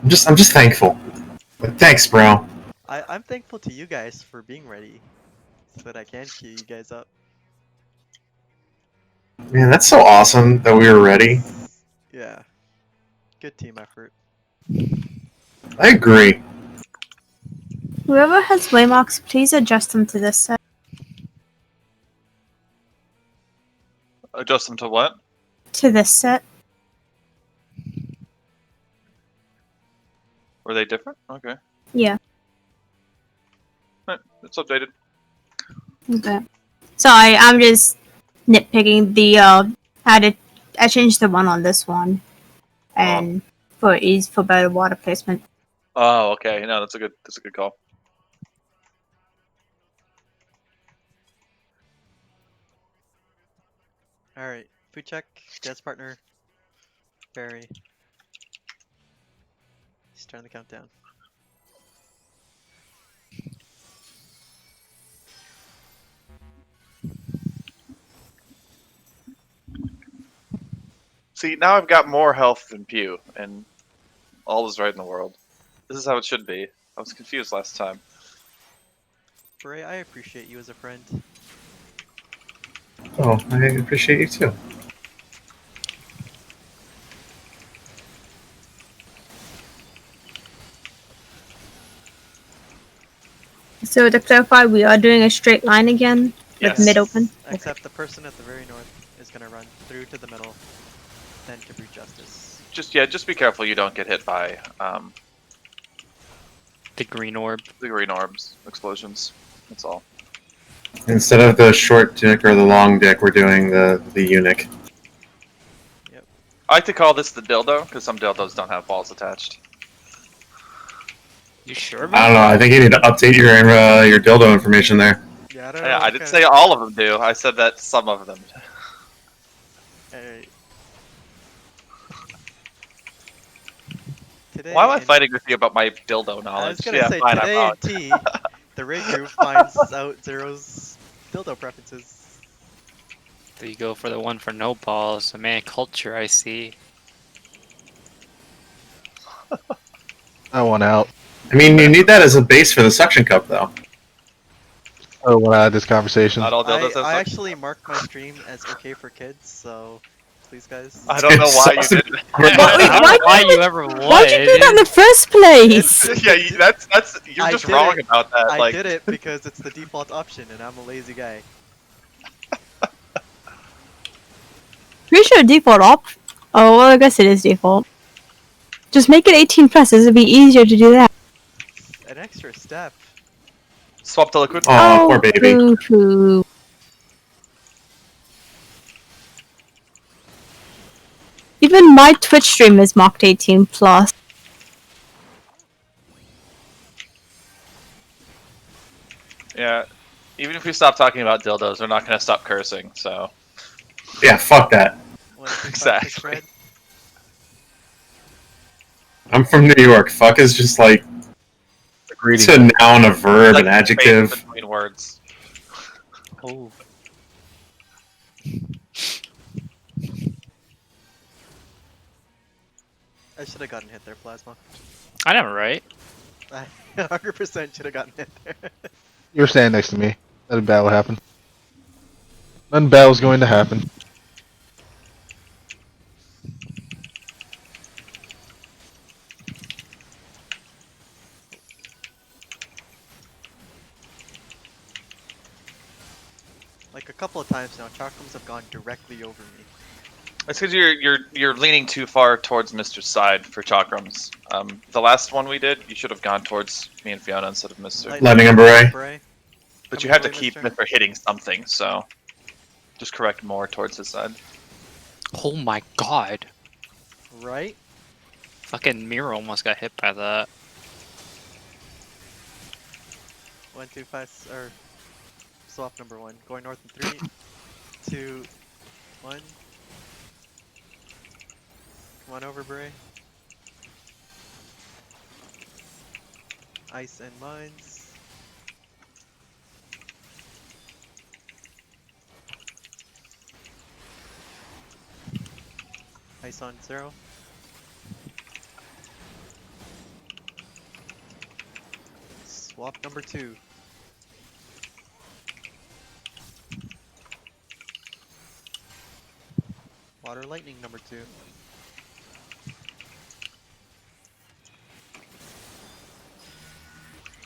I'm just thankful. But thanks, bro. I'm thankful to you guys for being ready, so that I can queue you guys up. Man, that's so awesome that we were ready. Yeah, good team effort. I agree. Whoever has waymarks, please adjust them to this set. Adjust them to what? To this set. Were they different? Okay. Yeah. It's updated. Okay. Sorry, I'm just nitpicking the I changed the one on this one. And for ease for better water placement. Oh, okay. No, that's a good call. Alright, food check, guest partner, Barry. Start the countdown. See, now I've got more health than Pew, and all is right in the world. This is how it should be. I was confused last time. Bray, I appreciate you as a friend. Oh, I appreciate you too. So to clarify, we are doing a straight line again with Yes. mid open. Except the person at the very north is gonna run through to the middle, then to breed justice. Just be careful you don't get hit by The green orb. the green orbs explosions. That's all. Instead of the short dick or the long dick, we're doing the eunuch. I like to call this the dildo because some dildos don't have balls attached. You sure? I don't know. I think you need to update your dildo information there. Yeah, I don't know. Yeah, I didn't say all of them do. I said that some of them. Alright. Today Why am I in- fighting with you about my dildo knowledge? I was gonna Yeah, say, fine, I'm today wrong. in T, the raid group finds out Zero's dildo preferences. So you go for the one for no balls. A man culture, I see. I want out. I mean, you need that as a base for the suction cup, though. I want out of this conversation. Not all dildos have I suction. actually marked my stream as okay for kids, so please guys. I don't know why you did that. I don't know why you ever would. Why'd you do that in the first place? Yeah, that's you're I just did wrong it. about that. I Like, did it because it's the default option and I'm a lazy guy. Pretty sure default op. Oh well, I guess it is default. Just make it 18 plus. It'd be easier to do that. An extra step. swap to liquid. Oh, poor baby. Pewpew. Even my Twitch stream is marked 18 plus. Yeah. Even if we stop talking about dildos, we're not going to stop cursing. So Yeah, fuck that. 1, 2, 5, 6 Exactly. red. I'm from New York. Fuck is just like it's a noun, a verb, like an space adjective. between words. Oh. I should have gotten hit there, Plasma. I know, right? I 100% should have gotten hit there. You were standing next to me. Nothing bad will happen. Nothing bad was going to happen. Like a couple of times now, chakrams have gone directly over me. It's because you're leaning too far towards Mr's side for chakrams. The last one we did, you should have gone towards me and Fiona instead of Mr. Lightning and beret. But you Coming have to away, keep Mr. Mr. hitting something, so just correct more towards his side. Oh my god. Right? Fucking Mira almost got hit by that. 1, 2, 5, or swap number 1. Going north in 3, 2, 1. Come on over, Bray. Ice and mines. Ice on 0. Swap number 2. Water lightning number 2.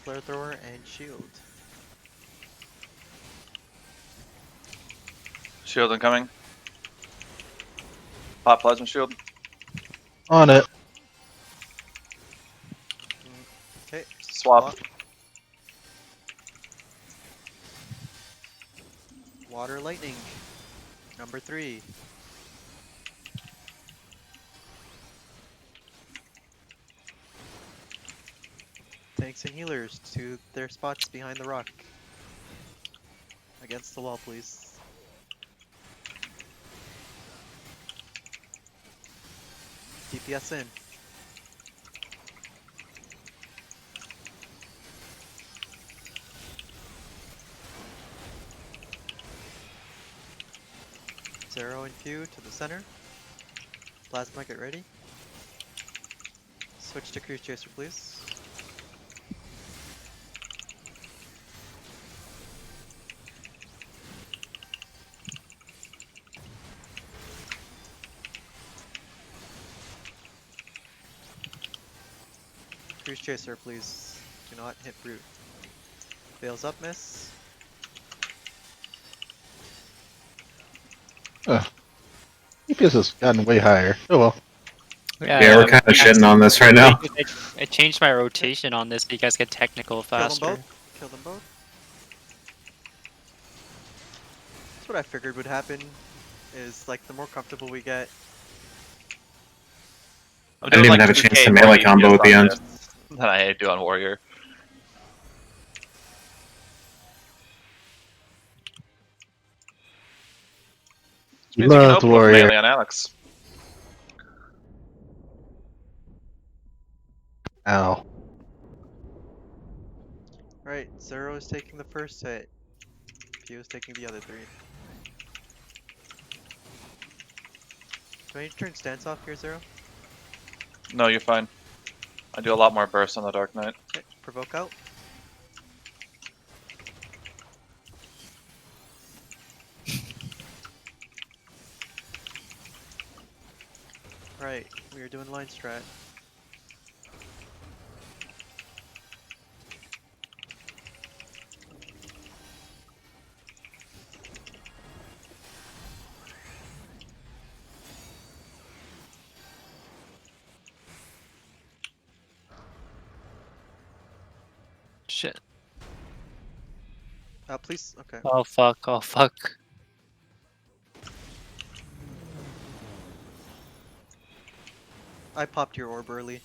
Flamethrower and shield. Shield incoming. Pop plasma shield. On it. Okay. Swap. Water lightning number 3. Tanks and healers to their spots behind the rock. Against the wall, please. DPS in. Zero and Pew to the center. Plasma, get ready. Switch to Cruise Chaser, please. Cruise Chaser, please. Do not hit Brute. Fails up, miss. DPS has gotten way higher. Oh well. Yeah, we're kind of shitting on this right now. I changed my rotation on this so you guys get technical Kill them faster. both. Kill them both. That's what I figured would happen. Is like the more comfortable we get. I'm I didn't doing, even like, have a chance 2K to more melee combo DPS at the on end. this than I do on Warrior. Which means you can Loved open with Warrior. melee on Alex. Ow. Right, Zero is taking the first hit. Pew is taking the other 3. Do I need to turn stance off here, Zero? No, you're fine. I do a lot more burst on the Dark Knight. Okay, provoke out. Right, we are doing line strat. Shit. Please, okay. Oh fuck, oh fuck. I popped your orb early.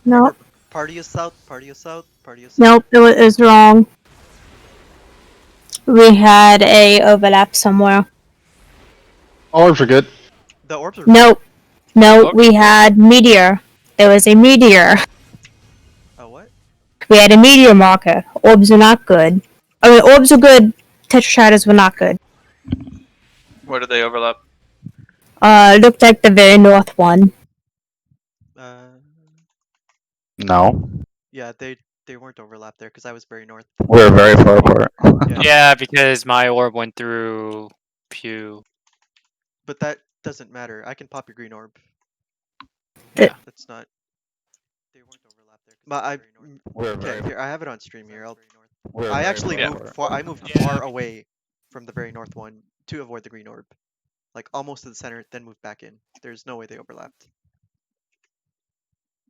Nope. Party is south, party is south, party is south. Nope, it was wrong. We had a overlap somewhere. Orbs are good. The orbs are Nope. No, Okay. we had meteor. There was a meteor. Oh, what? We had a meteor marker. Orbs are not good. I mean, orbs are good. Tetra shadows were not good. Where did they overlap? Looked like the very north one. No. Yeah, they weren't overlapped there because I was very north. We're very far apart. Yeah, because my orb went through Pew. But that doesn't matter. I can pop your green orb. Yeah. That's not. They weren't overlapped there. But I. We're Okay, here I have it on stream here. We're I very actually far moved apart. far. I moved Yeah. far away from the very north one to avoid the green orb, like almost to the center, then moved back in. There's no way they overlapped.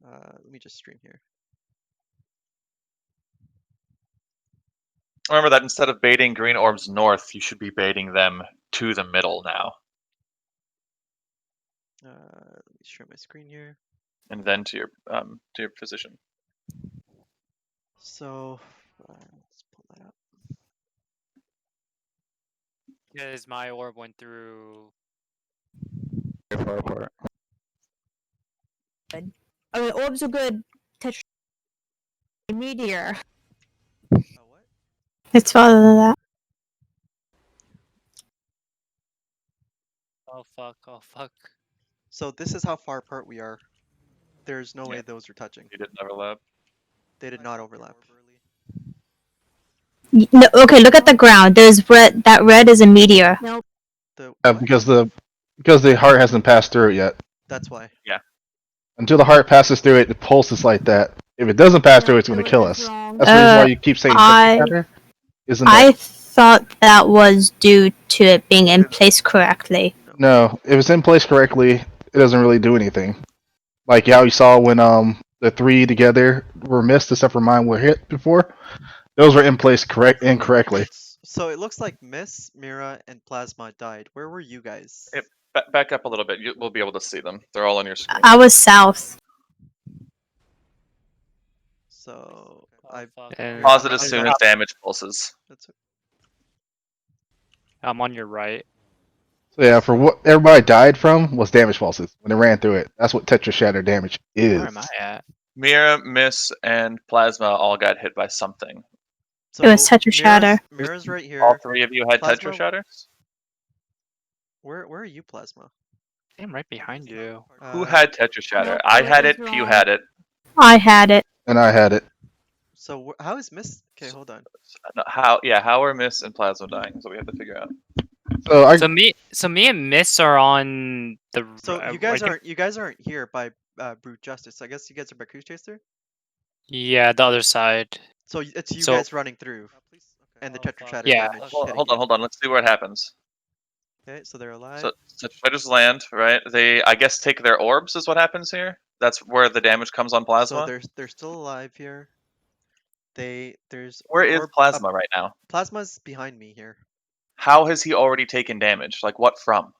Let me just stream here. Remember that instead of baiting green orbs north, you should be baiting them to the middle now, Let me share my screen here. and then to your position. So let's pull that up. Because my orb went through. Very far apart. I mean, orbs are good. Tetra meteor. Oh, what? It's farther than that. Oh fuck, oh fuck. So this is how far apart we are. There's no way Yeah. those are touching. You didn't overlap. They did not overlap. No, okay, look at the ground. There's red. That red is a meteor. The Because the heart hasn't passed through it yet. that's why. Until the heart passes through it, it pulses like that. If it doesn't pass through, it's going to kill us. That's the reason why you keep saying shatter. Isn't I that? thought that was due to it being in place correctly. No, if it's in place correctly, it doesn't really do anything. Like how you saw when the three together were missed, except for mine were hit before. Those were in place incorrectly. So it looks like Miss, Mira, and Plasma died. Where were you guys? Yep. Back up a little bit. We'll be able to see them. They're all on your screen. I was south. So I And Pause it as soon as damage pulses. that's I'm on your right. So yeah, for what everybody died from was damage pulses when they ran through it. That's what Tetra Shatter damage is. Where am I at? Mira, Miss, and Plasma all got hit by something. so It was Tetra Shatter. Mira's right here. All three of you had Plasma- Tetra Shatters? Where are you, Plasma? I'm right behind you. Who had Tetra Shatter? I had it, Pew had it. I had it. And I had it. So how is Miss? Okay, hold on. No, how are Miss and Plasma dying? So we have to figure out. So I So me and Miss are on the. So you guys aren't here by brute justice. I guess you guys are by Cruise Chaser. Yeah, the other side. So it's you So- guys running through, and the Tetra Shatter Yeah. damage. Hold hitting you. on. Let's see what happens. Okay, so they're alive. So Shatters land, right? They, I guess, take their orbs is what happens here. That's where the damage comes on Plasma. So they're still alive here. There's Where an is orb up- Plasma right now? Plasma's behind me here. How has he already taken damage? Like what from?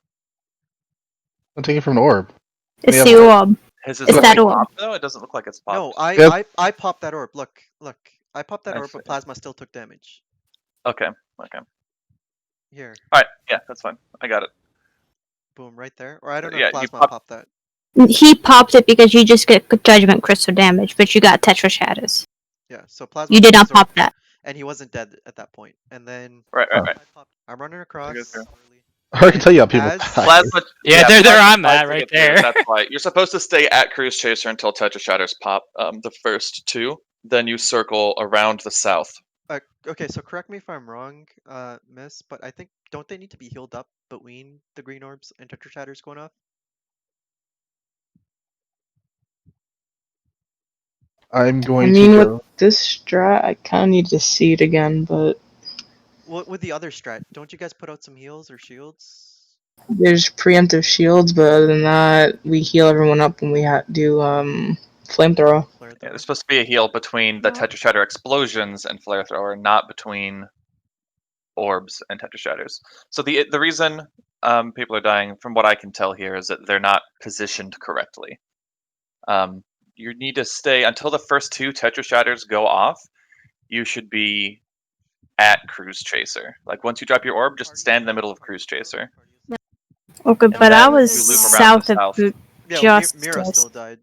I'm taking it from the orb. It's Yeah, the but- orb. Has his It's orb that orb. popped, though? It doesn't look like it's popped. No, Yes. I popped that orb. Look. I popped that I orb, see. but Plasma still took damage. Okay. Here, All right. Yeah, that's fine. I got it. boom, right there. Or I don't know Yeah, if you Plasma popped that. He popped it because you just get Judgment Crystal damage, but you got Tetra Shatters. Yeah, so Plasma. You did not popped his orb, pop that. and he wasn't dead at that point. And then Right. I'm running across. through. I can tell you how people. As- die. Plasma. Yeah, there Plasma I'm tries at, to right get through, there. That's why you're supposed to stay at Cruise Chaser until Tetra Shatters pop the first two. Then you circle around the south. Okay, so correct me if I'm wrong, Miss, but I think don't they need to be healed up between the green orbs and Tetra Shatters going off? I'm I going mean, to with go. this strat, I kind of need to see it again, but What with the other strat? Don't you guys put out some heals or shields? there's preemptive shields, but other than that, we heal everyone up when we do flamethrower. Yeah, Flamethrower? there's supposed to be a heal between the Tetra Shatter explosions and Flare Thrower, not between orbs and Tetra Shatters. So the reason people are dying, from what I can tell here, is that they're not positioned correctly. You need to stay until the first two Tetra Shatters go off. You should be at Cruise Chaser. Like once you drop your orb, just stand in the middle of Cruise Chaser. Okay, but then I you was loop around south the of south. Brute Yeah, Mira Justice. still died.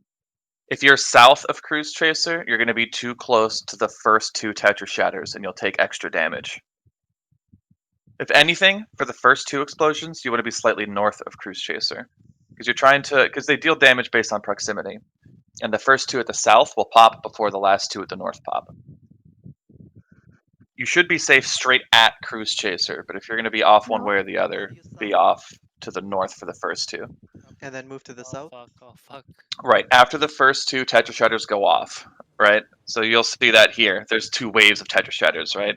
If you're south of Cruise Chaser, you're going to be too close to the first two Tetra Shatters, and you'll take extra damage. If anything, for the first two explosions, you want to be slightly north of Cruise Chaser, because they deal damage based on proximity, and the first two at the south will pop before the last two at the north pop. You should be safe straight at Cruise Chaser, but if you're going to be off one way or the other, be off to the north for the first two. And then move to the south. Oh fuck. Right, after the first two Tetra Shatters go off, right? So you'll see that here. There's two waves of Tetra Shatters, right?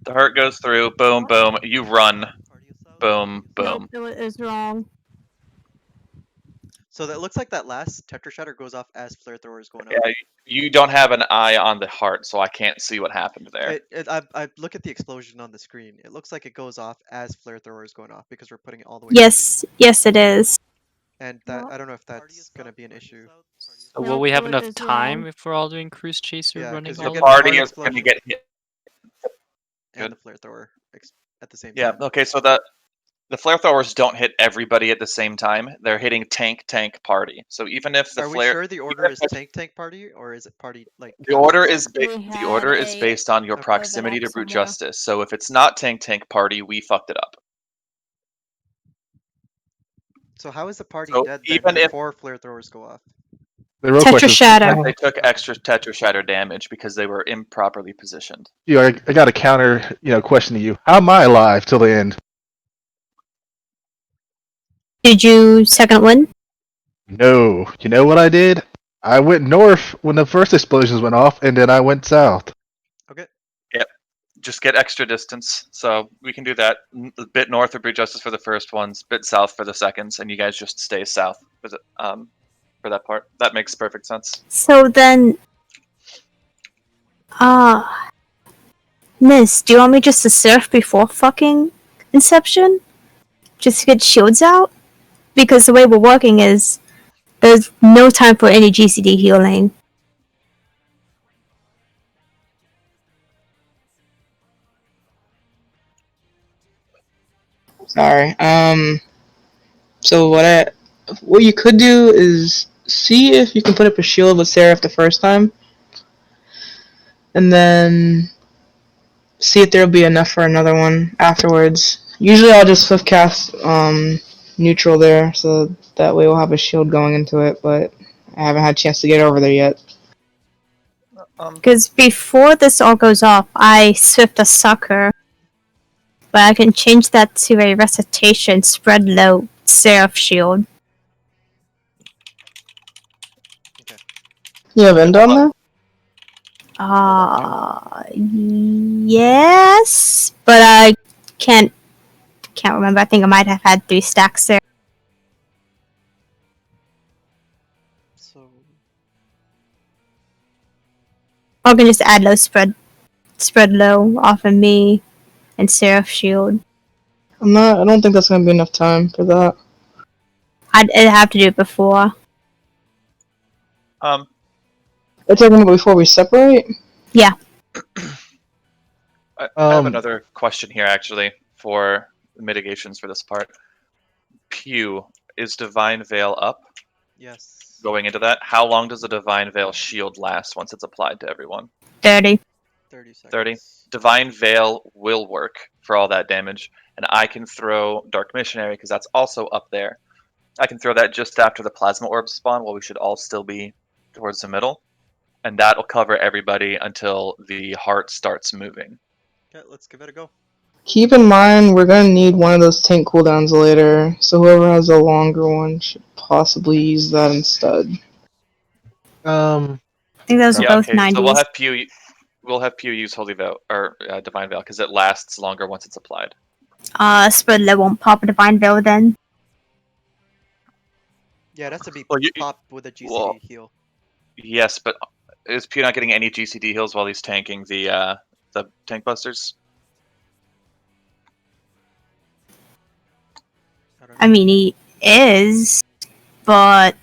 The hurt goes through, boom, boom. You run, boom, boom. Nope, it was wrong. So that looks like that last Tetra Shatter goes off as Flare Thrower is going off. Yeah, you don't have an eye on the heart, so I can't see what happened there. I look at the explosion on the screen. It looks like it goes off as Flare Thrower is going off because we're putting it all the way. Yes, yes, it is. And that I don't know if that's gonna be an issue. So will we have Nope, enough it was time wrong. if we're all doing Cruise Chaser Yeah, running 'cause The you'll all get over? party heart is going to explosion. get hit. And Good. the Flare Thrower at the same Yeah, time. okay, so the flare throwers don't hit everybody at the same time. They're hitting tank party. So even if the Are we flare sure the order is tank party or is it party like? the order captains? is the order is based on your Okay. proximity to overlap brute somewhere. justice. So if it's not tank party, we fucked it up. So how is the party So dead then even if- before Flare Throwers go off? The real Tetra question is, Shatter. They took extra Tetra Shatter damage because they were improperly positioned. I got a counter, question to you. How am I alive till the end? Did you second win? No. You know what I did? I went north when the first explosions went off, and then I went south. Okay. Just get extra distance, so we can do that. A bit north of Brute Justice for the first ones, bit south for the seconds, and you guys just stay south for that part. That makes perfect sense. So then, Miss, do you want me just to surf before fucking Inception? Just to get shields out? Because the way we're working is there's no time for any GCD healing. Sorry. So what you could do is see if you can put up a shield with Seraph the first time, and then see if there'll be enough for another one afterwards. Usually I'll just swift cast neutral there, so that way we'll have a shield going into it, but I haven't had a chance to get over there yet. Because before this all goes off, I swift a sucker. But I can change that to a recitation spread low Seraph shield. You have end on there? Yes, but I can't remember. I think I might have had 3 stacks there. So I can just add low spread low off of me and Seraph shield. I don't think that's gonna be enough time for that. I'd have to do it before. You're talking about before we separate? Yeah. I have another question here, actually, for mitigations for this part. Pew, is Divine Veil up? yes. Going into that, how long does the Divine Veil shield last once it's applied to everyone? 30. 30 seconds. 30. Divine Veil will work for all that damage, and I can throw Dark Missionary because that's also up there. I can throw that just after the Plasma Orb spawn, while we should all still be towards the middle, and that'll cover everybody until the heart starts moving. Okay, let's give it a go. Keep in mind, we're gonna need one of those tank cooldowns later, so whoever has a longer one should possibly use that instead. I think those are both okay, 90s. so we'll have Pew use Holy Veil or Divine Veil because it lasts longer once it's applied. Spread low won't pop a Divine Veil then. Yeah, it has to be Well, popped with a GCD heal. Yes, but is Pew not getting any GCD heals while he's tanking the tank busters? I mean, he is, but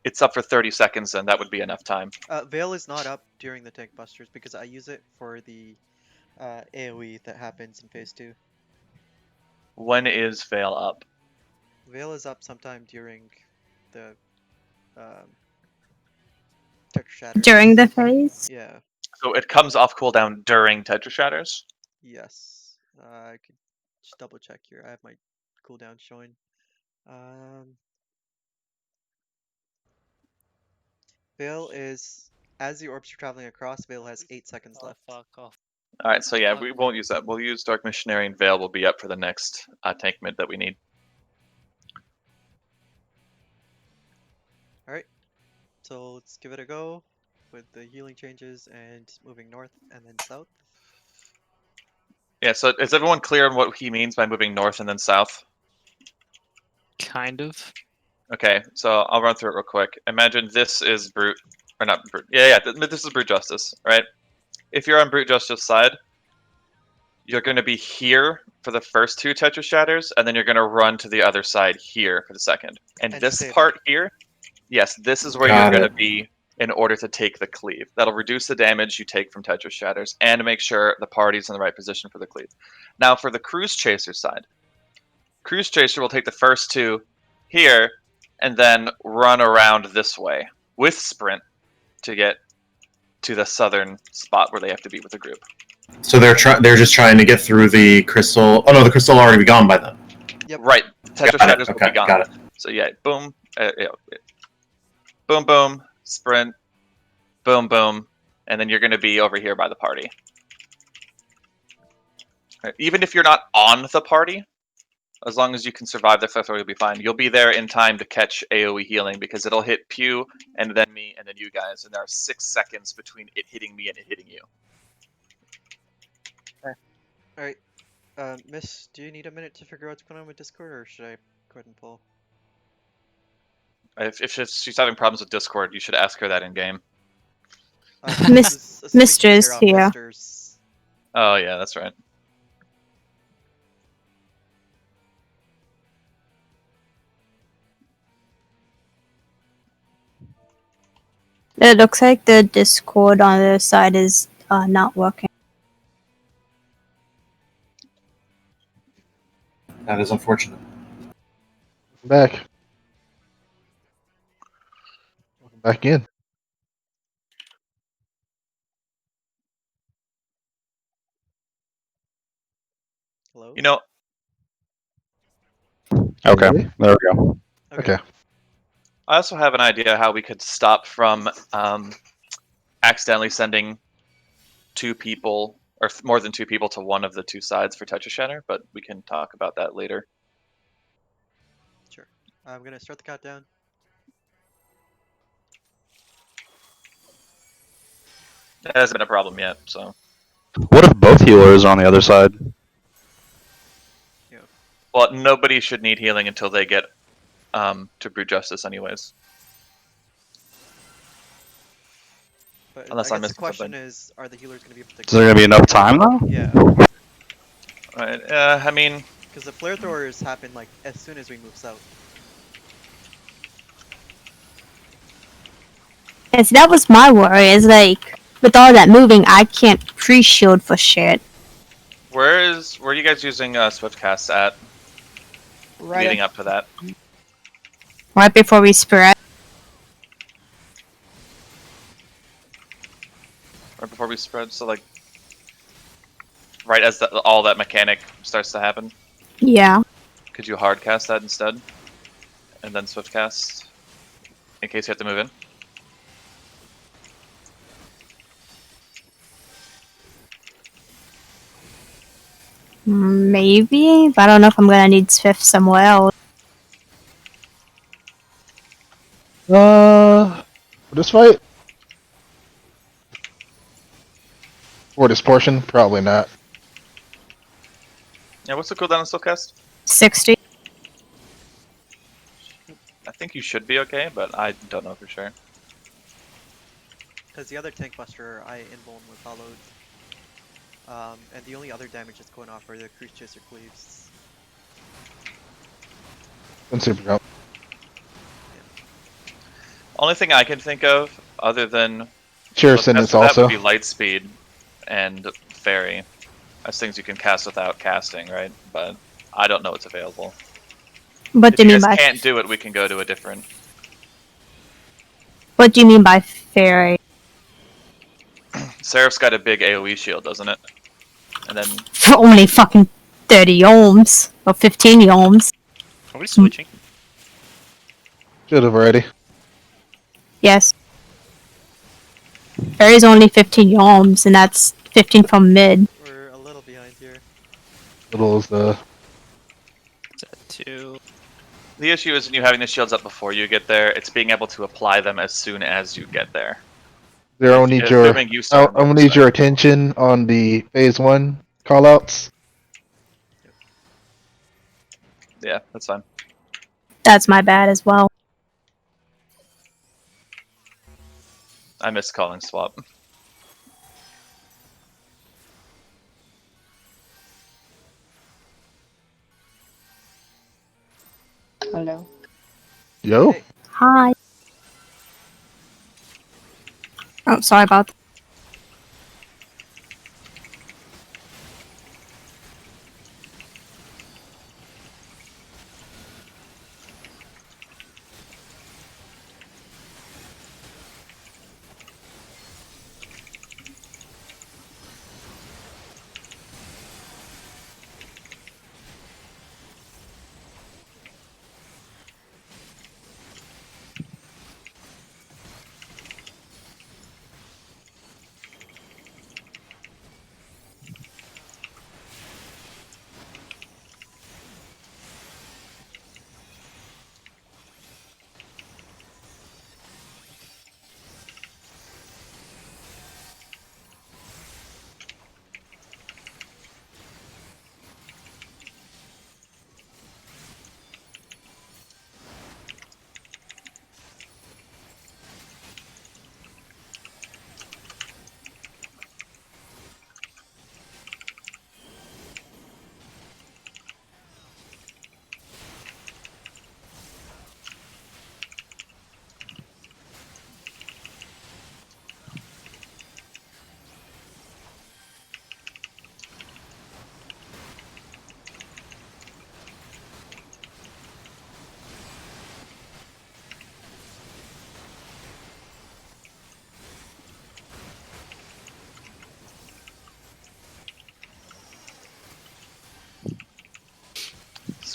It's up for 30 seconds, and that would be enough time. Veil is not up during the tank busters because I use it for the AoE that happens in phase 2. When is Veil up? Veil is up sometime during the Tetra Shatter. during the phase. Yeah. So it comes off cooldown during Tetra Shatters? Yes. I could just double check here. I have my cooldown showing. Veil is, as the orbs are traveling across, Veil has 8 seconds left. Fuck off. Alright, so yeah, we won't use that. We'll use Dark Missionary, and Veil will be up for the next tank mid that we need. Alright. So let's give it a go with the healing changes and moving north and then south. Yeah, so is everyone clear on what he means by moving north and then south? Kind of. Okay, so I'll run through it real quick. Imagine this is Brute, or not Brute. Yeah, this is Brute Justice, right? If you're on Brute Justice side, you're going to be here for the first 2 Tetra Shatters, and then you're going to run to the other side here for the second. And this stay part here, yes, this is where Got you're going it. to be in order to take the cleave. That'll reduce the damage you take from Tetra Shatters, and make sure the party's in the right position for the cleave. Now, for the Cruise Chaser side, Cruise Chaser will take the first 2 here, and then run around this way with Sprint to get to the southern spot where they have to be with the group. So they're just trying to get through the crystal. Oh no, the crystal will already be gone by then. Yep. Right, Tetra Got it, Shatters will okay, be gone. got it. So yeah, boom. boom, boom, sprint, boom, boom, and then you're going to be over here by the party. Right, even if you're not on the party, as long as you can survive the flare thrower, you'll be fine. You'll be there in time to catch AoE healing because it'll hit Pew and then me and then you guys, and there are 6 seconds between it hitting me and it hitting you. Alright. Miss, do you need a minute to figure out what's going on with Discord, or should I go ahead and pull? If she's having problems with Discord, you should ask her that in game. Mistress here. Misters. Oh yeah, that's right. It looks like the Discord on the side is not working. That is unfortunate. Back. Welcome back in. Hello? You know, Okay, Really? there we go. Okay. I also have an idea how we could stop from accidentally sending 2 people or more than 2 people to one of the 2 sides for Tetris Shatter, but we can talk about that later. Sure. I'm gonna start the countdown. It hasn't been a problem yet, so. What if both healers are on the other side? Well, nobody should need healing until they get to Brute Justice anyways. But Unless I I'm guess the missing question something. is, are the healers gonna be able to? Is there gonna be enough time though? Yeah, Right, I mean, because the flare throwers happen like as soon as we move south. And so that was my worry. Is like with all that moving, I can't pre-shield for shit. where are you guys using Swiftcast at? Right. Leading up to that. Right before we spread. Right before we spread, so like right as all that mechanic starts to happen. Yeah. Could you hardcast that instead? And then Swiftcast? In case you have to move in? Maybe, but I don't know if I'm gonna need Swift somewhere else. For this fight? For this portion? Probably not. Yeah, what's the cooldown on Swiftcast? 60. I think you should be okay, but I don't know for sure. Because the other tank buster, I invuln with hollowed. And the only other damage that's going off are the cruise chaser cleaves. And super jump. Only thing I can think of, other than Sure, Swiftcast sentence for that, also. would be Lightspeed and Fairy. As things you can cast without casting, right? But I don't know what's available. What If do you you mean guys by can't do it, we can go to a different. What do you mean by fairy? Seraph's got a big AoE shield, doesn't it? And then For only fucking 30 ohms or 15 ohms. Are we switching? Should have already. Yes. Fairy's only 15 ohms, and that's 15 from mid. We're a little behind here. Little is the. Is that 2? the issue isn't you having the shields up before you get there; it's being able to apply them as soon as you get there. There, I'll need your. Assuming you start I'm gonna need your attention on the phase 1 callouts. Yeah, that's fine. That's my bad as well. I missed calling swap. Hello. Yo. Hey. Hi. Oh, sorry about that.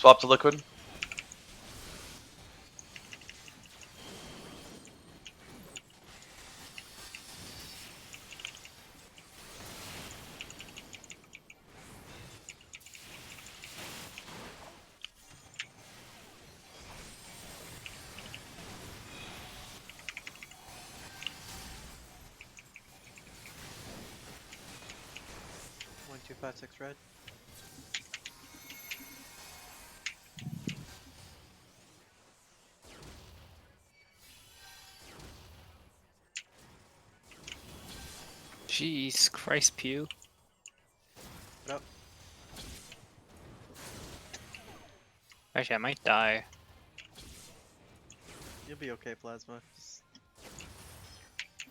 swap to liquid. One, two, five, six, red. Jeez, Christ, Pew. What up? Actually, I might die. You'll be okay, Plasma.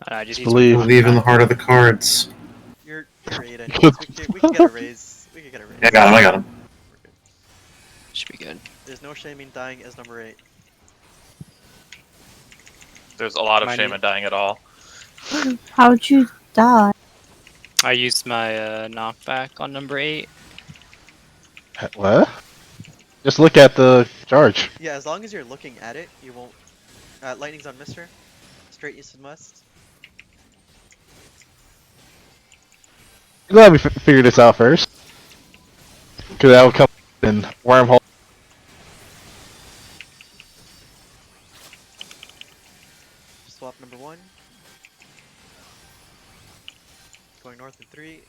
I just Just believe. Believe in the heart of the cards. You're 8 anyways. We can get a raise. We can get a raise. I got him. I got him. We're good. Should be good. There's no shaming dying as number 8. There's a lot of Might shame need- in dying at all. How'd you die? I used my knockback on number 8. What? Just look at the charge. Yeah, as long as you're looking at it, you won't. Lightning's on Mister. Straight east and west. Glad we figured this out first. Because that would come in wormhole. Swap number 1. Going north in 3,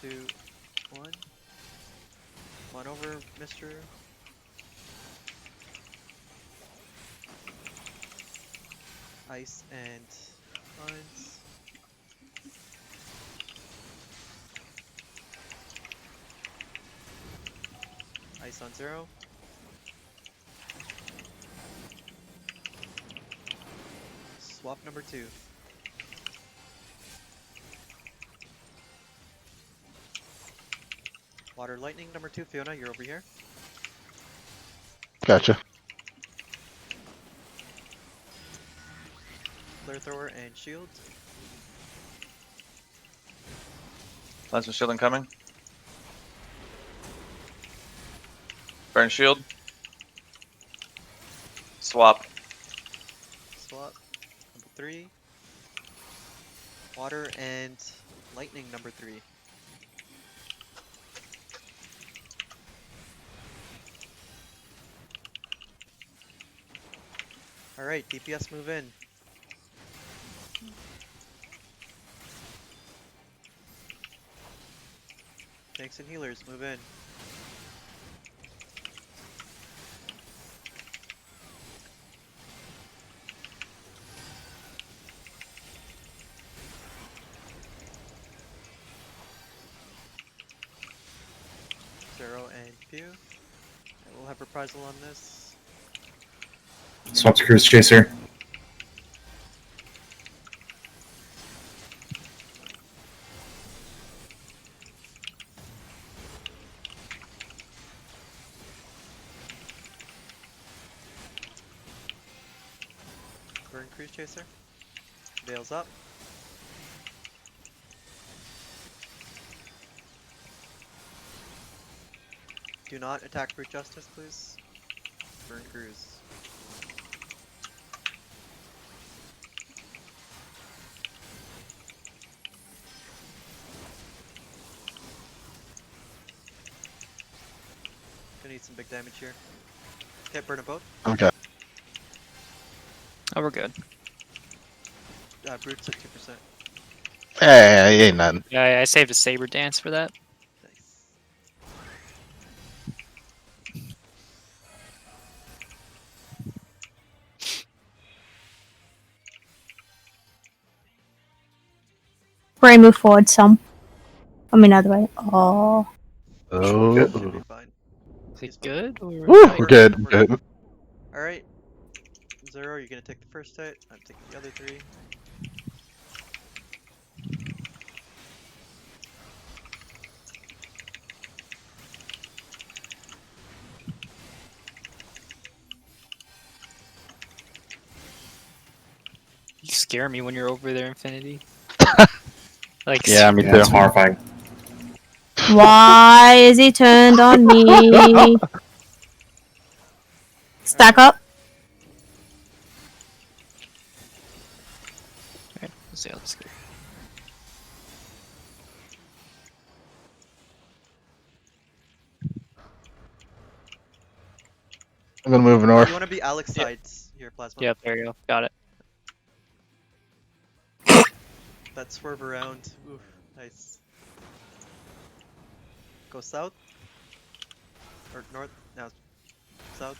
2, 1. Come on over, Mister. Ice and lines. Ice on 0. Swap number 2. Water lightning number 2. Fiona, you're over here. Gotcha. Flare thrower and shield. Plasma shield incoming. Burn shield. Swap. Swap. Number 3. Water and lightning number 3. Alright, DPS move in. Tanks and healers move in. Zero and Pew. And we'll have reprisal on this. Swap to Cruise Chaser. Burn Cruise Chaser. Veils up. Do not attack Brute Justice, please. Burn Cruise. Gonna need some big damage here. Okay, burn a boat. Okay. Oh, we're good. Brute's at 2%. Hey, ain't nothing. Yeah, I saved a saber dance for that. Nice. Bray move forward some. I mean, other way. Oh. Should be Oh. fine. Is it good? Or Woo, We're we're good. we're We're good. Alright. Zero, you're gonna take the first hit. I'm taking the other 3. You scare me when you're over there, Infinity. Like, Yeah, me Yeah, too. it's horrifying. Why is he turned on me? Stack up. Okay, let's see how this goes. I'm gonna move You north. want to be Alex sides here, Plasma. Yep, there you go. Got it. That swerve around. Oof, nice. Go south. Or north. Now south.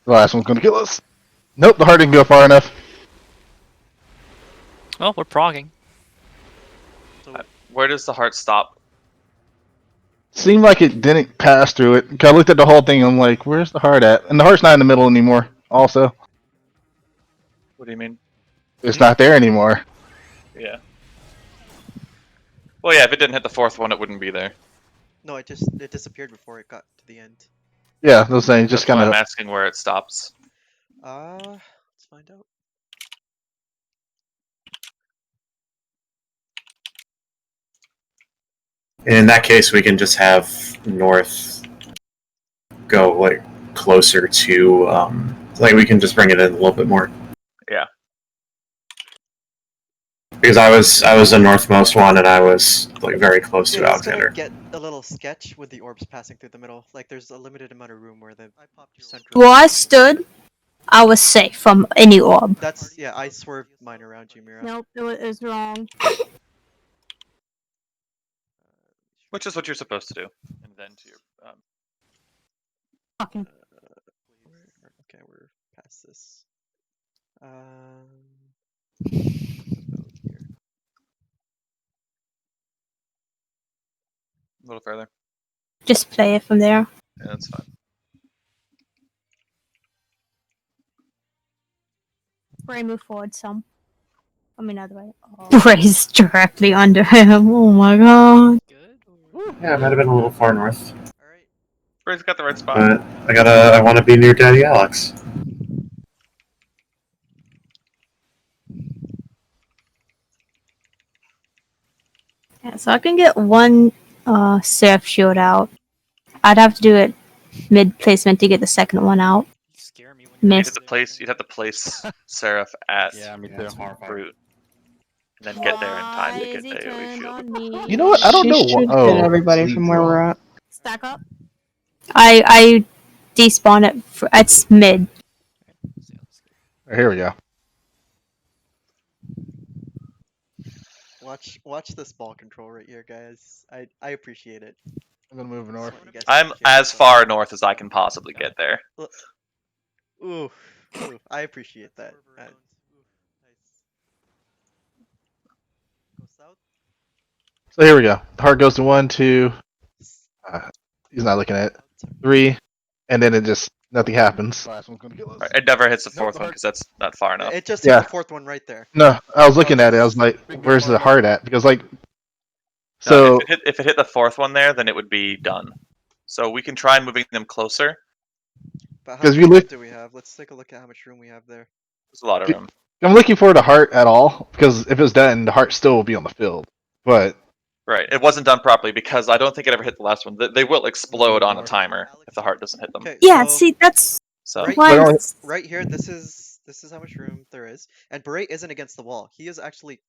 The last one's gonna kill us. Nope, the heart didn't go far enough. Oh, we're progging. So Where does the heart stop? Seemed like it didn't pass through it. 'Cause I looked at the whole thing. I'm like, where's the heart at? And the heart's not in the middle anymore. Also, What do you mean? it's not there anymore. Yeah. Well, yeah, if it didn't hit the fourth one, it wouldn't be there. no, it disappeared before it got to the end. Yeah, those things just That's why kind I'm of. asking where it stops. Let's find out. In that case, we can just have north go like closer to like we can just bring it in a little bit more. Yeah. Because I was the northmost one and I was like very close to Yeah, it's gonna Alexander. get a little sketch with the orbs passing through the middle. Like there's a limited amount of room where the center. Where I stood, I was safe from any orb. That's yeah. I swerved mine around you, Mira. Nope, it was wrong. Which is what you're supposed to do. And then to your Fucking. Okay, we're past this. About here. a little further. Just play it from there. Yeah, that's fine. Bray, move forward some. I mean, other way. Oh. Bray's directly under him. Oh my god. Good. Yeah, it might have been a little far north, All right. Bray's got the right spot. but I want to be near Daddy Alex. Yeah, so I can get one Seraph shield out. I'd have to do it mid placement to get the second one out. You scare me when You'd Missed. have to place Seraph at me Brute. And then get there in time to get the AoE shield. You know what? I don't She know. should Oh, hit everybody from where we're at. Stack up. I despawn it. It's mid. here we go. Watch this ball control right here, guys. I appreciate it. I'm gonna move north. Just want you guys to I'm appreciate as it. far north as I can possibly get there. Ooh, I appreciate that. Nice. Go south. So here we go. The heart goes to 1, 2. He's not looking at it. 3, and then it just nothing happens. Last one's gonna kill us. It never hits the fourth one because that's not far enough. It just Yeah. hit the fourth one right there. No, I was looking at it. I was like, "Where's the heart at?" Because like, No, so if it hit the fourth one there, then it would be done. So we can try moving them closer. But how 'Cause much if you room look- do we have? Let's take a look at how much room we have there. There's a lot of room. I'm looking for the heart at all because if it's done, the heart still will be on the field. But Right. It wasn't done properly because I don't think it ever hit the last one. They will explode on a timer if the heart doesn't hit them. Okay. Yeah, so see, that's So Right. why. But only- right here, this is how much room there is, and Beret isn't against the wall. He is actually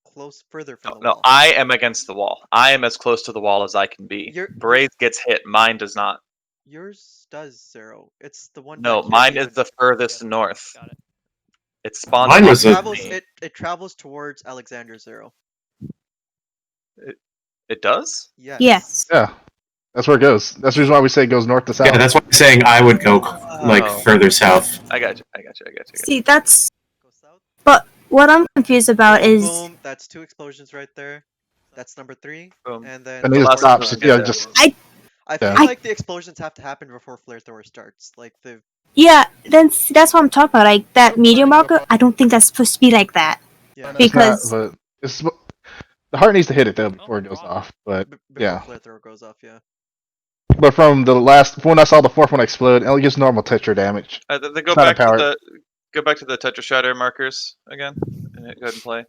further from the no, wall. I am against the wall. I am as close to the wall as I can be. Braze gets hit. Mine does not. Yours does, Zero. It's the one. No, back here mine behind is the furthest north. Got it. It spawns. Mine It was travels. me. It travels towards Alexander Zero. It does. Yes. Yes. yeah, that's where it goes. That's the reason why we say it goes north to south. Yeah, that's why I'm saying I would go like Oh. further south. I got you. I got you. See, that's Go south. what I'm confused about is Boom. That's 2 explosions right there. That's number 3. Boom. And then. and it The just last stops. one's Yeah, good. just I feel Yeah. like the explosions have to happen before flare thrower starts. Like the. yeah. That's what I'm talking about. Like that medium marker. I don't think that's supposed to be like that. Yeah. it's Because- not, but it's the heart needs to hit it though before it goes off. But Before yeah. flare thrower goes off. Yeah. but from the last when I saw the fourth one explode, it only gets normal tetra damage. They go It's not back to empowered. go back to the Tetra Shatter markers again, and go ahead and play.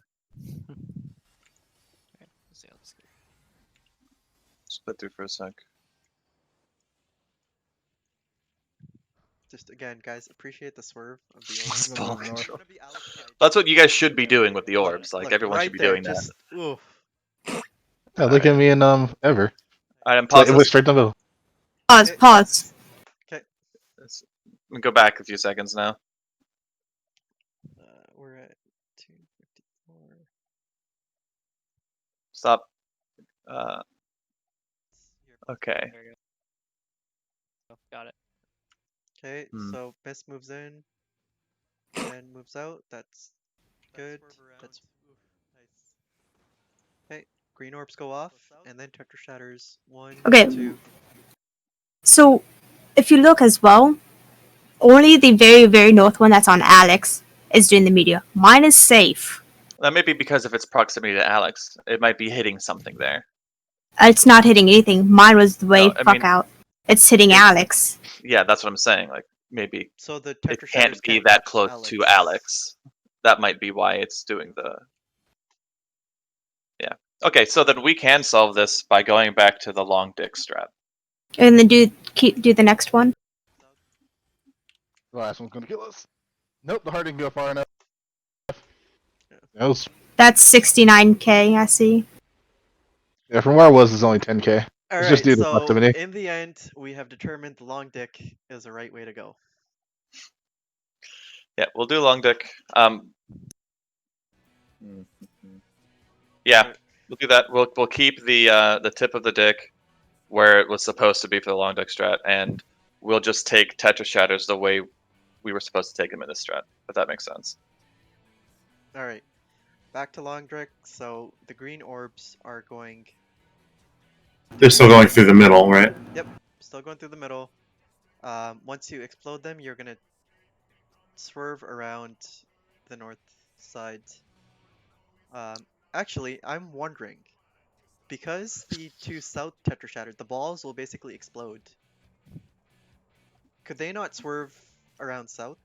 Let's see how this goes. Split through for a sec. Just again, guys, appreciate the swerve of the Let's orbs. go Ball north. control. That's what you guys should be doing with the orbs. Like Look, everyone right should be there, doing that. just oof. Yeah, look at me and Ever. Alright, So pause it went this. straight to the middle. Pause. Okay, Pause. Okay, We can go back a few seconds now. we're at 254. Stop. Here. Okay. There you go. Oh, got it. Okay, Hmm. so Miss moves in, and moves out. That's good. That's okay. Green orbs go off, and then Tetra shatters. 1, Okay. 2. So, if you look as well, only the very, very north one that's on Alex is doing the meteor. Mine is safe. That may be because of its proximity to Alex. It might be hitting something there. It's not hitting anything. Mine was way No, I fuck mean- out. It's hitting It- Alex. Yeah, that's what I'm saying. Like maybe So the it Tetra can't shatters be can't that touch close to Alex. That might be why it's doing the. Yeah. Okay, so then we can solve this by going back to the long dick strat. And then do the next one. The last one's gonna kill us. Nope, the heart didn't go far enough. That was, That's 69k, I see. yeah, from where I was, it's only 10k. It's Alright, just due to so proximity. in the end, we have determined the long dick is the right way to go. Yeah, we'll do long dick. Yeah, we'll do that. We'll keep the tip of the dick where it was supposed to be for the long dick strat, and we'll just take Tetra shatters the way we were supposed to take them in this strat. If that makes sense. Alright, back to long dick. So the green orbs are going They're still going through the middle, right? still going through the middle. Once you explode them, you're gonna swerve around the north side. Actually, I'm wondering, because the two south Tetra shattered, the balls will basically explode. Could they not swerve around south?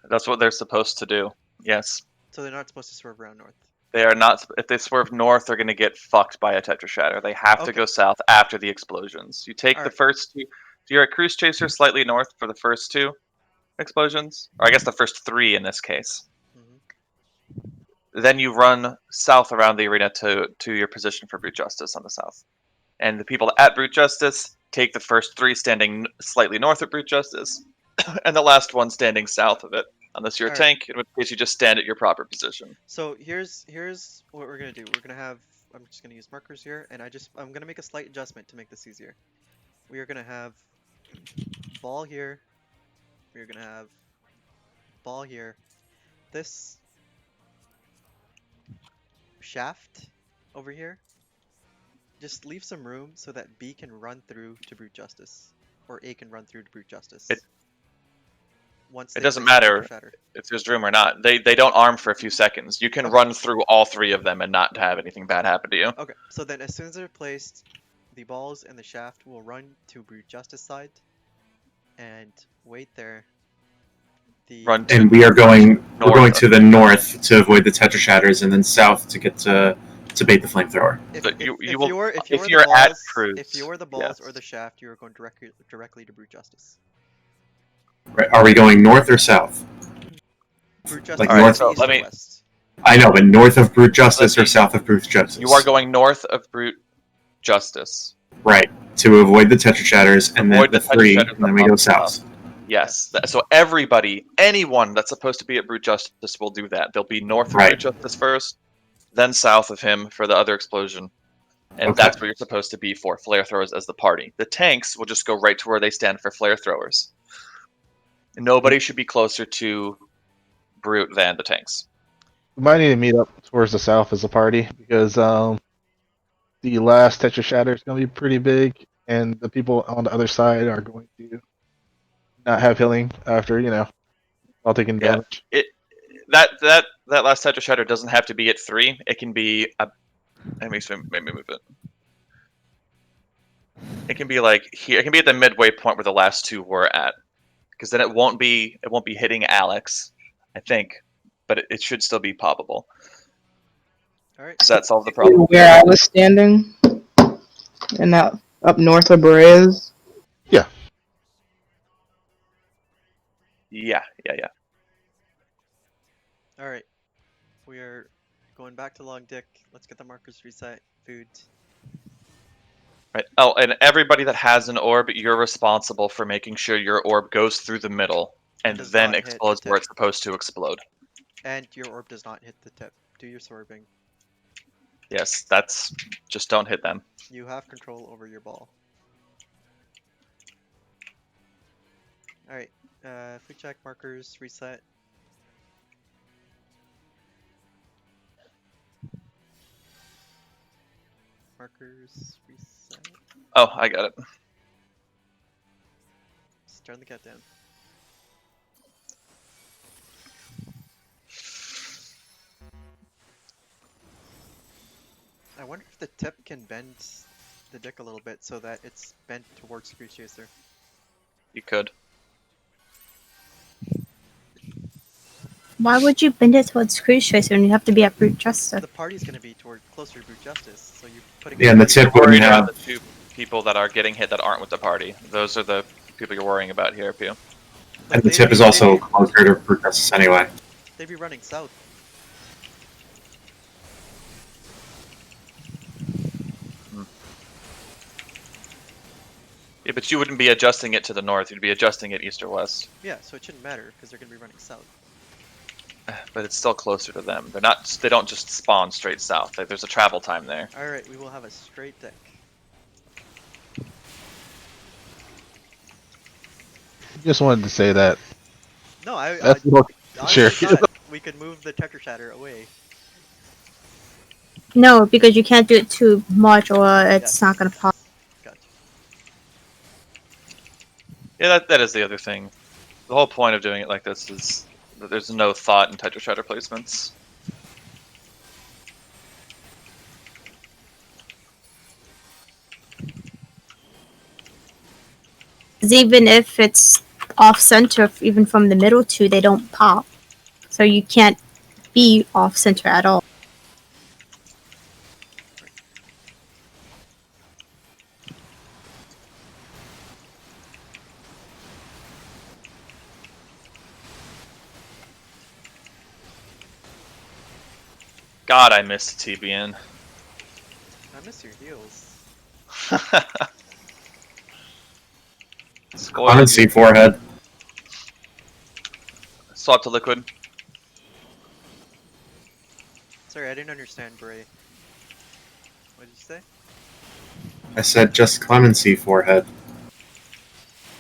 That's what they're supposed to do. Yes, So they're not supposed to swerve around north. they are not. If they swerve north, they're going to get fucked by a Tetra shatter. They have to Okay. go south after the explosions. You take the Alright. first two. If you're at Cruise Chaser, slightly north for the first two explosions, or I guess the first three in this case. Mhm. Then you run south around the arena to your position for Brute Justice on the south. And the people at Brute Justice take the first three standing slightly north of Brute Justice, and the last one standing south of it. Unless you're a Alright. tank, in which case you just stand at your proper position. So here's what we're gonna do. We're gonna have I'm just gonna use markers here, and I'm gonna make a slight adjustment to make this easier. We are gonna have ball here. We are gonna have ball here. This shaft over here. Just leave some room so that B can run through to Brute Justice, or A can run through to Brute Justice. Once It they doesn't place the matter shatter. if there's room or not. They don't arm for a few seconds. You can Okay. run through all three of them and not have anything bad happen to you. Okay, so then as soon as they're placed, the balls and the shaft will run to Brute Justice side and wait there. Run to And we are going. We're north going of- to the north to avoid the Tetra shatters, and then south to get to bait the flamethrower. If, So if, you if will- you're if if you're you're the at balls, Cruise, if you're the balls or yes. the shaft, you are going directly to Brute Justice. Right? Are we going north or south? Brute Justice Like is north- the east let or me- west. I know, but north of Brute Justice or me- south of Brute Justice? You are going north of Brute Justice. right to avoid the Tetra shatters, and Avoid then the the Tetra three, shatters and then we up go top. south. Yes. So everybody, anyone that's supposed to be at Brute Justice will do that. They'll be north of Right. Brute Justice first, then south of him for the other explosion. And Okay. that's where you're supposed to be for flamethrowers as the party. The tanks will just go right to where they stand for flamethrowers. Nobody should be closer to Brute than the tanks. We might need to meet up towards the south as a party because the last Tetra Shatter is going to be pretty big, and the people on the other side are going to not have healing after all taking Yeah. damage. That last Tetra Shatter doesn't have to be at 3. It can be let me move it. It can be like here. It can be at the midway point where the last two were at, because then it won't be hitting Alex, I think, but it should still be poppable. Alright. Does that solve the problem? Where I was standing, and that up north where Beret is. Yeah. Yeah. Alright. We are going back to Long Dick. Let's get the markers reset. Food. Right. Oh, and everybody that has an orb, you're responsible for making sure your orb goes through the middle and does then not hit the explodes where tip. it's supposed to explode. And your orb does not hit the tip. Do your sorbing. Yes, that's just don't hit them. You have control over your ball. Alright. Food check, markers, reset. Markers, reset. Oh, I got it. Just turn the countdown. I wonder if the tip can bend the dick a little bit so that it's bent towards Screw Chaser. You could. Why would you bend it towards Cruise Chaser when you have to be at Brute Justice? The party's gonna be closer to Brute Justice, so you're putting. Yeah, and the tip wouldn't Worried have. about the two people that are getting hit that aren't with the party. Those are the people you're worrying about here, Pew. But And the they'd tip be- is also they'd be- closer to Brute Justice anyway. They'd be running south. Yeah, but you wouldn't be adjusting it to the north. You'd be adjusting it east or west. Yeah, so it shouldn't matter because they're gonna be running south. But it's still closer to them. They're not. They don't just spawn straight south. Like, there's a travel time there. Alright, we will have a straight deck. Just wanted to say that. No, I That's what- sure. thought we could move the Tetra Shatter away. No, because you can't do it too much or it's Yes. not gonna pop. Gotcha. Yeah, that is the other thing. The whole point of doing it like this is that there's no thought in Tetra Shatter placements. Because even if it's off center, even from the middle two, they don't pop. So you can't be off center at all. God, I miss TBN. I miss your heels. On and C forehead. Swap to liquid. Sorry, I didn't understand, Bray. What did you say? I said just clemency forehead.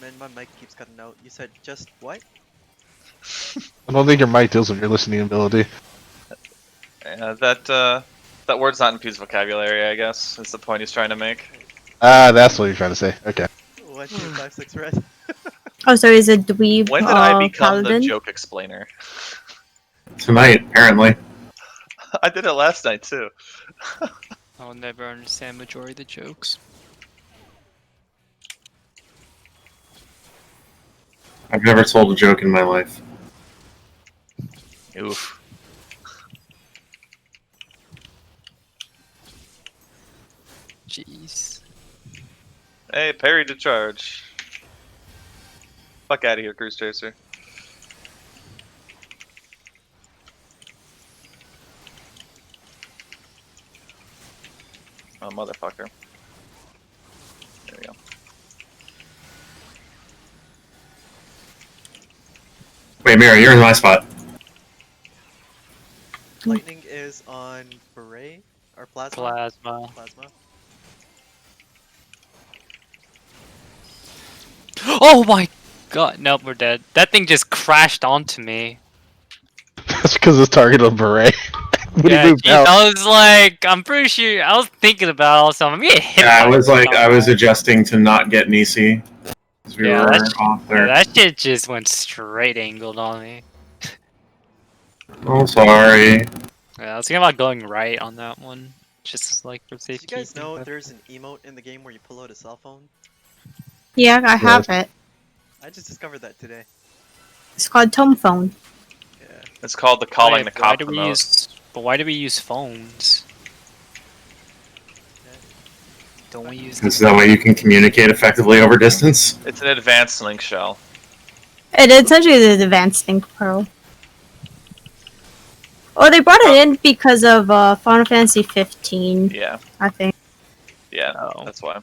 Man, my mic keeps cutting out. You said just what? I don't think your mic deals with your listening ability. Yeah, that word's not in Pew's vocabulary, I guess, is the point he's trying to make. Ah, that's what you're trying to say. Okay. 1, 2, 5, 6 red. Oh, so is it dweeb When did I become paladin? the joke explainer? Tonight, apparently. I did it last night too. I'll never understand majority of the jokes. I've never told a joke in my life. Oof. Jeez. Hey, parry to charge. Fuck out of here, Cruise Chaser. Oh, motherfucker. There we go. Wait, Mira, you're in my spot. Lightning is on Beret or Plasma. Plasma. Plasma. Oh my god, nope, we're dead. That thing just crashed onto me. That's because it's targeted on Beret. When he Yeah, moved geez, out. I was like, I'm pretty sure, I was thinking about something. I'm getting hit Yeah, I by was it. I was adjusting to not get Nisi. Because we Yeah, were that's- off Yeah, there. that shit just went straight angled on me. Oh, sorry. Yeah, I was thinking about going right on that one. Just like for Did safety. you guys know there's an emote in the game where you pull out a cell phone? Yeah, I have it. I just discovered that today. It's called Tome Phone. Yeah. It's called the calling the why cop do we remote. use? But why do we use phones? Don't we use? Because that way you can communicate effectively over distance. It's an advanced link shell. It's essentially the advanced Think Pro. Oh, they brought it in because of Final Fantasy 15, Yeah, I think. yeah, Oh. that's why.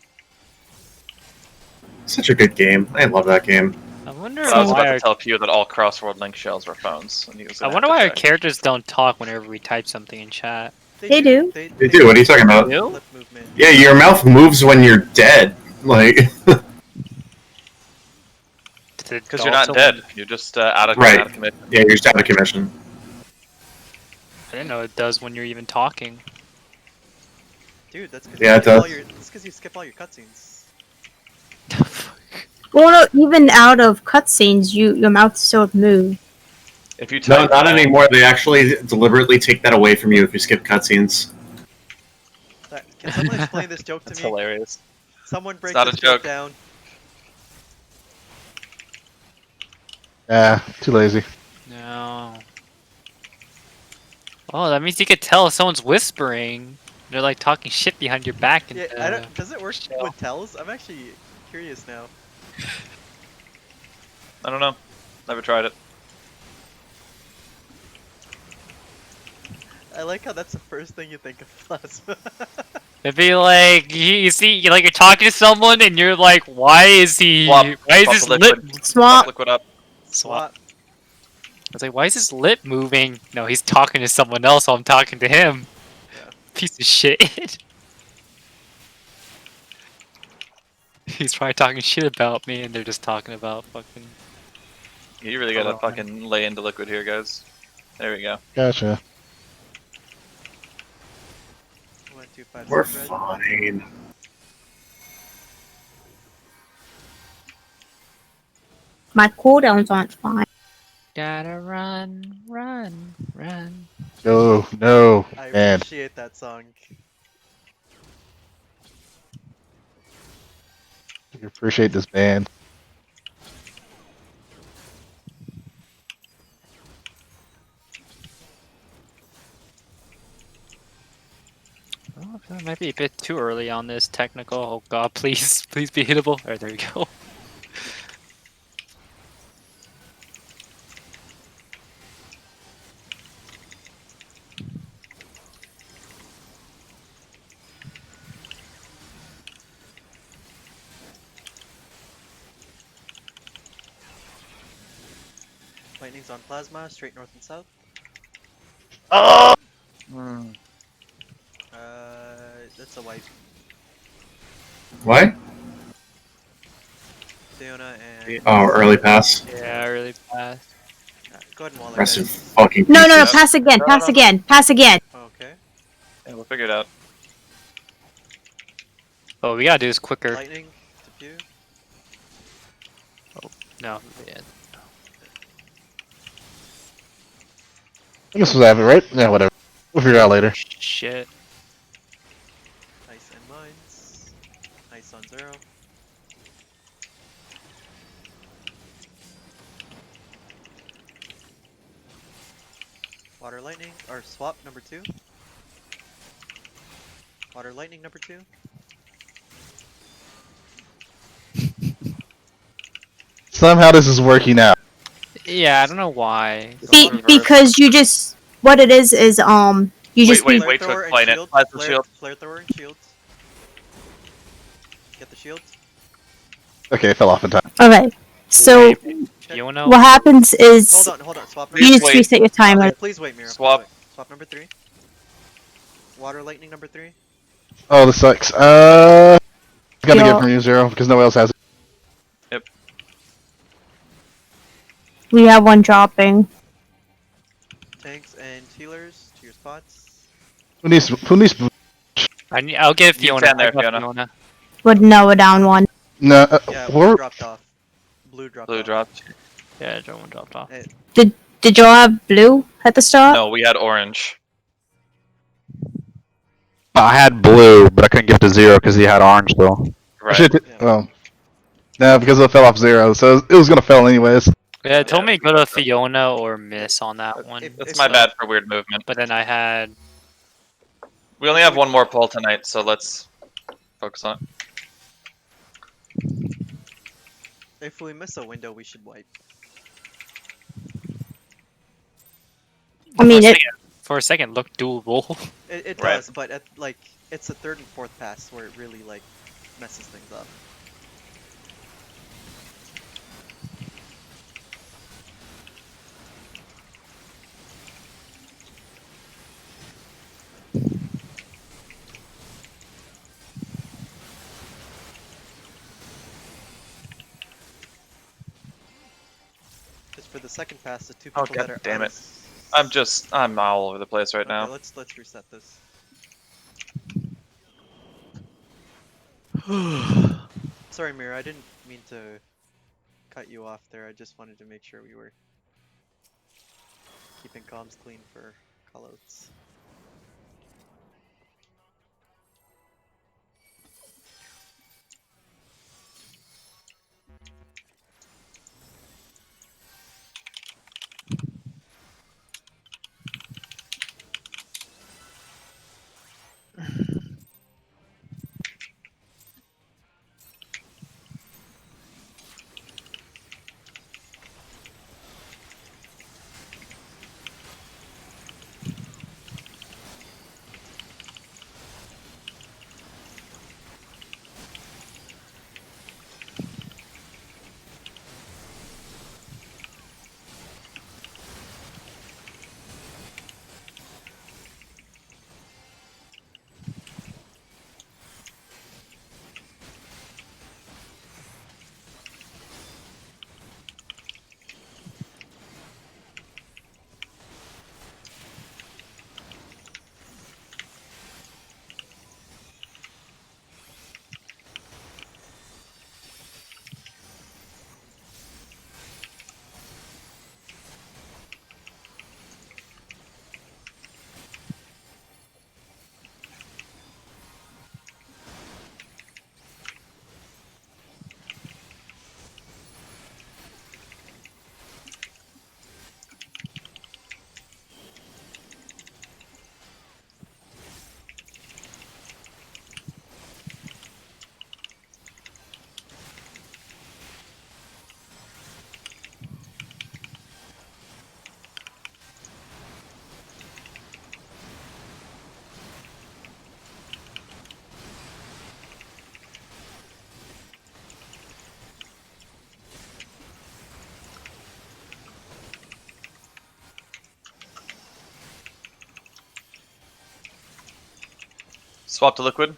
Such a good game. I love that game. I wonder But I was why about our, to tell Pew that all crossword link shells were phones, and he was I gonna wonder have why to our check. characters don't talk whenever we type something in chat. They do. They do. What are you talking about? Do? Lip movement. Yeah, your mouth moves when you're dead. Like, Because you're not dead. You're just out of Right. commission. yeah, you're just out of commission. I didn't know it does when you're even talking. Dude, that's because Yeah, it does. you skip all your cutscenes. Well, no, even out of cutscenes, your mouth still moves. If you No, type not all- anymore. They actually deliberately take that away from you if you skip cutscenes. Can someone explain this joke to That's me? hilarious. Someone break not this a joke. down. Yeah, too lazy. No. Oh, that means you could tell if someone's whispering. They're like talking shit behind your back. And, Yeah, does it work shell. with tells? I'm actually curious now. I don't know. Never tried it. I like how that's the first thing you think of plasma. It'd be like you see, like you're talking to someone, and you're like, "Why is he? Swap. Why is Swap his the lip liquid. Swap. Liquid up. swap?" I was like, "Why is his lip moving?" No, he's talking to someone else. While I'm talking to him. Yeah. Piece of shit. He's probably talking shit about me, and they're just talking about fucking. You really gotta Corona. fucking lay into liquid here, guys. There we go. Gotcha. 1, 2, 5, We're 6, red. fine. My cooldowns aren't fine. Gotta run, run, run. Oh, no, I man. appreciate that song. I appreciate this band. Oh, that might be a bit too early on this technical. Oh god, please, please be hittable. Alright, there we go. Lightning's on plasma, straight north and south. Oh! Hmm. That's a wipe. What? Fiona and. Oh, early pass. Yeah, really fast. Go ahead and wall it, Rest in guys. fucking No, no, no, pieces. pass again, No, pass no, no. again, pass again. Okay. Yeah, we'll figure it out. Oh, we gotta do this quicker. Lightning to Pew. No, yeah. I guess we'll have it, right? Yeah, whatever. We'll figure it out later. Shit. Ice and mines. Ice on 0. Water lightning, or swap number 2. Water lightning number 2. Somehow this is working out. Yeah, I don't know why. Because you just what it is you just Wait, need wait to Flamethrower and explain it. shield. Plasma shield. Flare thrower and shields. Get the shields. Okay, it fell off in time. Okay. So Wait, Fiona? what happens is Hold on. Swap you number just wait. reset your timer. Okay, please wait, Mira. please Swap. wait. Swap number 3. Water lightning number 3. Oh, this sucks. Gotta Yo. give from you 0 because no one else has it. We have one dropping. Tanks and healers to your spots. Who needs, I'll give You Fiona. stand there, I'll give Fiona. But no, we're down one. no, Yeah, blue dropped off. Blue dropped Blue off. dropped. Yeah, one dropped off. Did y'all have blue at the start? No, we had orange. I had blue, but I couldn't get to 0 because he had orange though. Right. Shit, well, no, because it fell off 0, so it was gonna fail anyways. Yeah, it told Yeah, me to go to Fiona or Miss on that one. That's It's my so- bad for weird movement. But then I had. We only have one more poll tonight, so let's focus on it. If we miss a window, we should wipe. I mean, For a second, looked doable. It Right. does, but like it's the third and fourth pass where it really like messes things up. Because for the second pass, the two Oh, people that God are damn out it. of I'm all over the place right Okay, now. let's reset this. Sorry, Mira, I didn't mean to cut you off there. I just wanted to make sure we were keeping comms clean for callouts. Swap to liquid.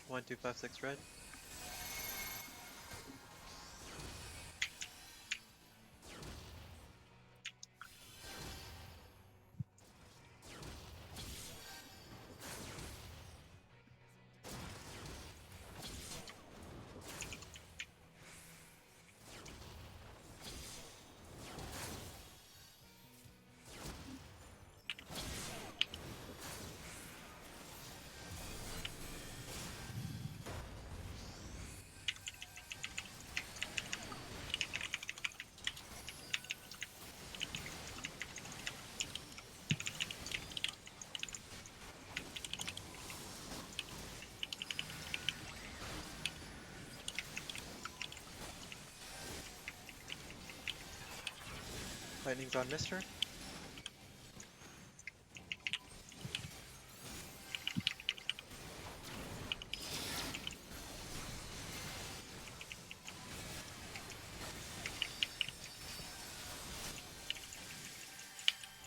One, two, five, six, red. Lightning's on Mister.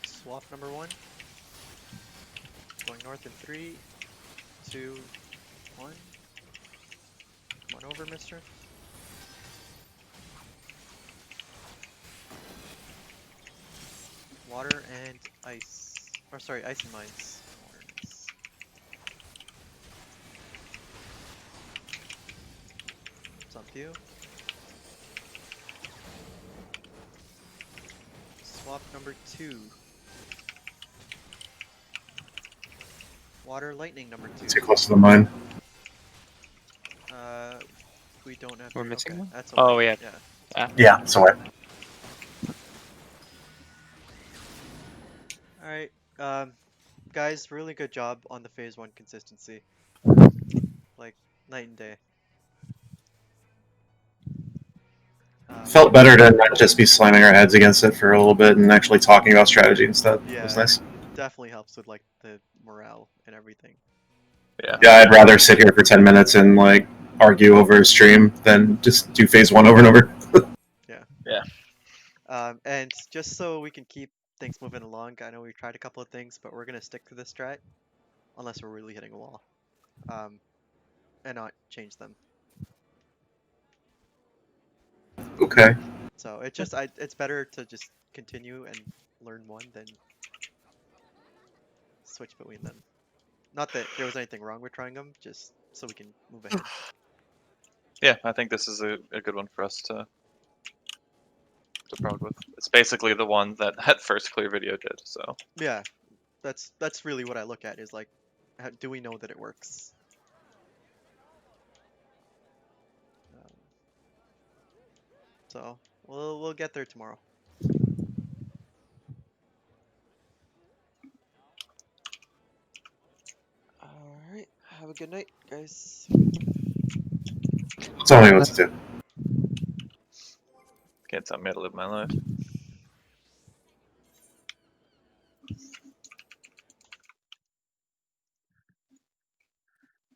Swap number one. Going north in 3, 2, 1. Come on over, Mister. Water and ice. Or sorry, ice and mines. Water and ice. It's on Pew. Swap number 2. Water lightning number 2. Too close to the mine. don't have. We're missing okay, one? That's Oh, yeah. yeah. Yeah, so what? All right, guys, really good job on the phase 1 consistency. Like night and day. Felt better to not just be slamming our heads against it for a little bit and actually talking about strategy instead. Yeah, It was nice. definitely helps with like the morale and everything. Yeah. Yeah, I'd rather sit here for 10 minutes and like argue over a stream than just do phase 1 over and over. And just so we can keep things moving along, I know we've tried a couple of things, but we're gonna stick to this strat unless we're really hitting a wall, and not change them. Okay. So it's just it's better to just continue and learn one than switch between them. Not that there was anything wrong with trying them, just so we can move ahead. Yeah, I think this is a good one for us to prog with. It's basically the one that that first clear video did. So Yeah, that's really what I look at is like, do we know that it works? So we'll get there tomorrow. All right, have a good night, guys. Tell me what to do. can't tell me how to live my life.